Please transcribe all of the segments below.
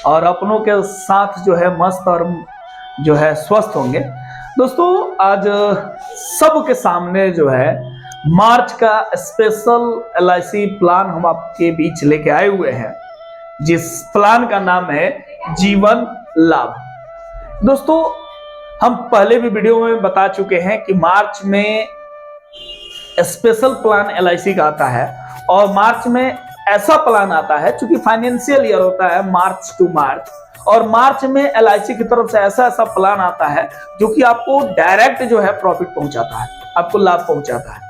और अपनों के साथ जो है मस्त और जो है स्वस्थ होंगे। दोस्तों आज सबके सामने जो है मार्च का स्पेशल LIC प्लान हम आपके बीच लेके आए हुए हैं, जिस प्लान का नाम है जीवन लाभ। दोस्तों हम पहले भी वीडियो में बता चुके हैं कि मार्च में स्पेशल प्लान LIC का आता है और मार्च में ऐसा प्लान आता है, चूंकि फाइनेंशियल ईयर होता है मार्च टू मार्च, और मार्च में LIC की तरफ से ऐसा ऐसा प्लान आता है जो कि आपको डायरेक्ट जो है प्रॉफिट पहुंचाता है, आपको लाभ पहुंचाता है।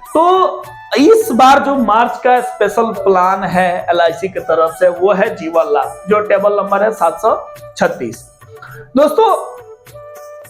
तो इस बार जो मार्च का स्पेशल प्लान है LIC की तरफ से वो है जीवन लाभ, जो टेबल नंबर है 736। दोस्तों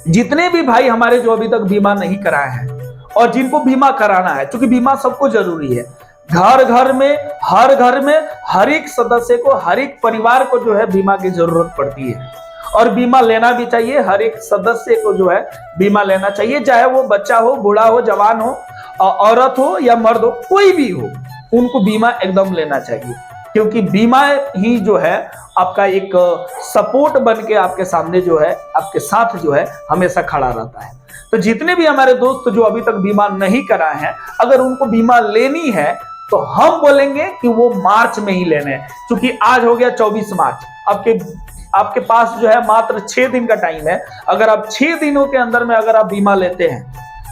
जितने भी भाई हमारे जो अभी तक बीमा नहीं कराए हैं और जिनको बीमा कराना है, क्योंकि बीमा सबको जरूरी है, घर घर में हर एक सदस्य को, हर एक परिवार को जो है बीमा की जरूरत पड़ती है और बीमा लेना भी चाहिए। हर एक सदस्य को जो है बीमा लेना चाहिए, चाहे वो बच्चा हो, बूढ़ा हो, जवान हो, औरत हो या मर्द हो, कोई भी हो, उनको बीमा एकदम लेना चाहिए, क्योंकि बीमा ही जो है आपका एक सपोर्ट बन के आपके सामने जो है, आपके साथ जो है हमेशा खड़ा रहता है। तो जितने भी हमारे दोस्त जो अभी तक बीमा नहीं कराए हैं, अगर उनको बीमा लेनी है तो हम बोलेंगे कि वो मार्च में ही लेने हैं, क्योंकि आज हो गया 24 मार्च। आपके पास जो है मात्र 6 दिन का टाइम है। अगर आप 6 दिनों के अंदर में अगर आप बीमा लेते हैं,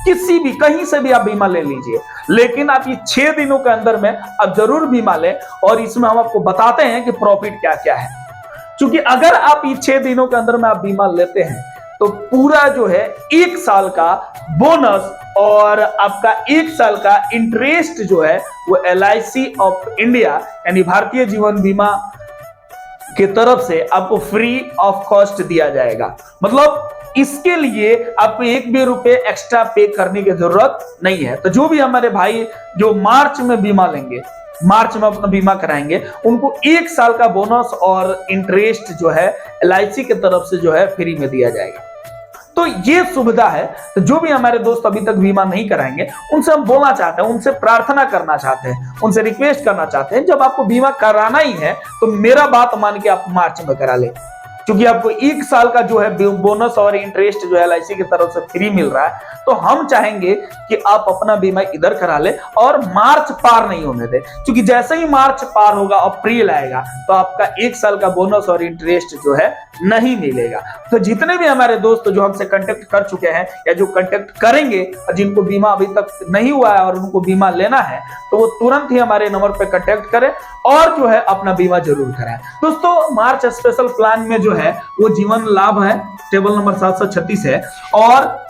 किसी भी कहीं से भी आप बीमा ले लीजिए, लेकिन आप ये 6 दिनों के अंदर में आप जरूर बीमा लें। और इसमें हम आपको बताते हैं कि प्रॉफिट क्या क्या है, क्योंकि अगर आप ये 6 दिनों के अंदर में आप बीमा लेते हैं तो पूरा जो है 1 साल का बोनस और आपका 1 साल का इंटरेस्ट जो है वो LIC ऑफ इंडिया यानी भारतीय जीवन बीमा की तरफ से आपको फ्री ऑफ कॉस्ट दिया जाएगा। मतलब इसके लिए आपको 1 भी रुपए एक्स्ट्रा पे करने की जरूरत नहीं है। तो जो भी हमारे भाई जो मार्च में बीमा लेंगे, मार्च में अपना बीमा कराएंगे, उनको 1 साल का बोनस और इंटरेस्ट जो है LIC की तरफ से जो है फ्री में दिया जाएगा। तो ये सुविधा है। तो जो भी हमारे दोस्त अभी तक बीमा नहीं कराएंगे, उनसे हम बोलना चाहते हैं, उनसे प्रार्थना करना चाहते हैं, उनसे रिक्वेस्ट करना चाहते हैं, जब आपको बीमा कराना ही है तो मेरा बात मान के आप मार्च में करा ले, क्योंकि आपको 1 साल का जो है बोनस और इंटरेस्ट जो है LIC की तरफ से फ्री मिल रहा है। तो हम चाहेंगे कि आप अपना बीमा इधर करा ले और मार्च पार नहीं होने दे, क्योंकि जैसे ही मार्च पार होगा, अप्रैल आएगा, तो आपका 1 साल का बोनस और इंटरेस्ट जो है नहीं मिलेगा। तो जितने भी हमारे दोस्त जो हमसे कांटेक्ट कर चुके हैं या जो कांटेक्ट करेंगे, जिनको बीमा अभी तक नहीं हुआ है और उनको बीमा लेना है, तो वो तुरंत ही हमारे नंबर पे कांटेक्ट करें और जो है अपना बीमा जरूर कराएं। दोस्तों मार्च स्पेशल प्लान में जो है वो जीवन लाभ है, टेबल नंबर 736 है। और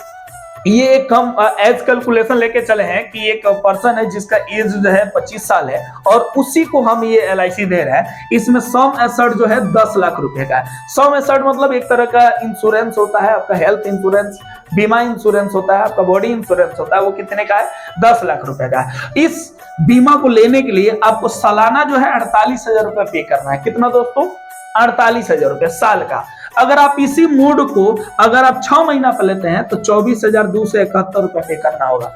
ये एक हम एज कैलकुलेशन लेके चले हैं कि एक पर्सन है जिसका एज जो है 25 साल है और उसी को हम ये LIC दे रहे हैं। इसमें सम एसर्ट जो है 10 लाख रुपए का है। सम एसर्ट मतलब एक तरह का इंश्योरेंस होता है, आपका हेल्थ इंश्योरेंस, बीमा इंश्योरेंस होता है, आपका बॉडी इंश्योरेंस होता है। वो कितने का है? 10 लाख रुपए का है। इस बीमा को लेने के लिए आपको सालाना जो है 48,000 रुपए पे करना है। कितना दोस्तों? 48,000 रुपए साल का। अगर आप इसी मोड को अगर आप 6 महीना पर लेते हैं तो 24,271 रुपए पे करना होगा।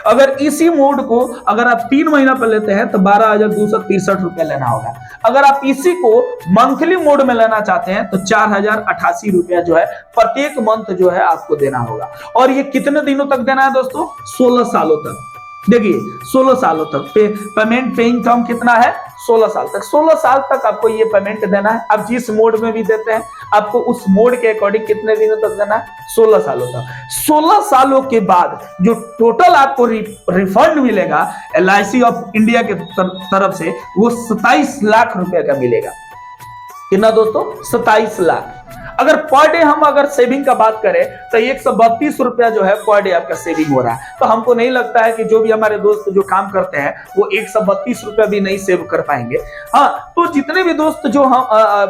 अगर इसी मोड को अगर आप 3 महीना पर लेते हैं तो 12,263 रुपए लेना होगा। अगर आप इसी को मंथली मोड में लेना चाहते हैं तो 4,088 रुपया जो है प्रत्येक मंथ जो है आपको देना होगा। और ये कितने दिनों तक देना है दोस्तों? 16 सालों तक। देखिए 16 सालों तक पेमेंट पेइंग टर्म कितना है? 16 साल तक। 16 साल तक आपको ये पेमेंट देना है। आप जिस मोड में भी देते हैं आपको उस मोड के अकॉर्डिंग कितने दिनों तक देना है? 16 सालों तक। 16 सालों के बाद जो टोटल आपको रिफंड मिलेगा LIC ऑफ इंडिया के तरफ से वो 27 लाख रुपए का मिलेगा। कितना दोस्तों? 27 लाख। अगर पर डे हम अगर सेविंग का बात करें तो 132 रुपया जो है पर डे आपका सेविंग हो रहा है। तो हमको नहीं लगता है कि जो भी हमारे दोस्त जो काम करते हैं वो 132 रुपया भी नहीं सेव कर पाएंगे। हाँ, तो जितने भी दोस्त जो हम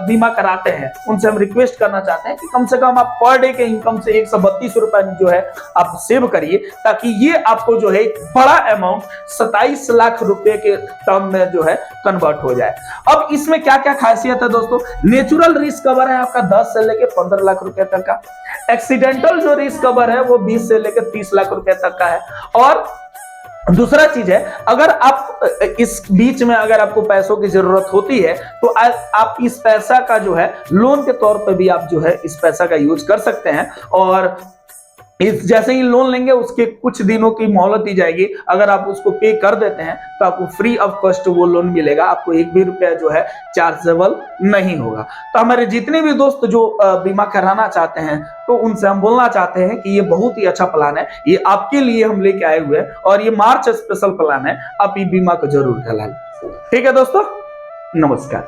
बीमा कराते हैं उनसे हम रिक्वेस्ट करना चाहते हैं कि कम से कम आप पर डे के इनकम से 132 रुपया जो है आप सेव करिए, ताकि ये आपको जो है बड़ा अमाउंट 27 लाख रुपए के टर्म में जो है कन्वर्ट हो जाए। अब इसमें क्या क्या खासियत है दोस्तों? नेचुरल रिस्क कवर है आपका 10 से 15 लाख रुपए तक का। एक्सीडेंटल जो रिस्क कवर है वो 20 से लेकर 30 लाख रुपए तक का है। और दूसरा चीज है, अगर आप इस बीच में अगर आपको पैसों की जरूरत होती है तो आप इस पैसा का जो है लोन के तौर पे भी आप जो है इस पैसा का यूज कर सकते हैं। और इस जैसे ही लोन लेंगे उसके कुछ दिनों की मोहलत दी जाएगी, अगर आप उसको पे कर देते हैं तो आपको फ्री ऑफ कॉस्ट वो लोन मिलेगा, आपको एक भी रुपया जो है चार्जेबल नहीं होगा। तो हमारे जितने भी दोस्त जो बीमा कराना चाहते हैं तो उनसे हम बोलना चाहते हैं कि ये बहुत ही अच्छा प्लान है, ये आपके लिए हम लेके आए हुए हैं और ये मार्च स्पेशल प्लान है, आप ये बीमा को जरूर करा लें। ठीक है दोस्तों, नमस्कार।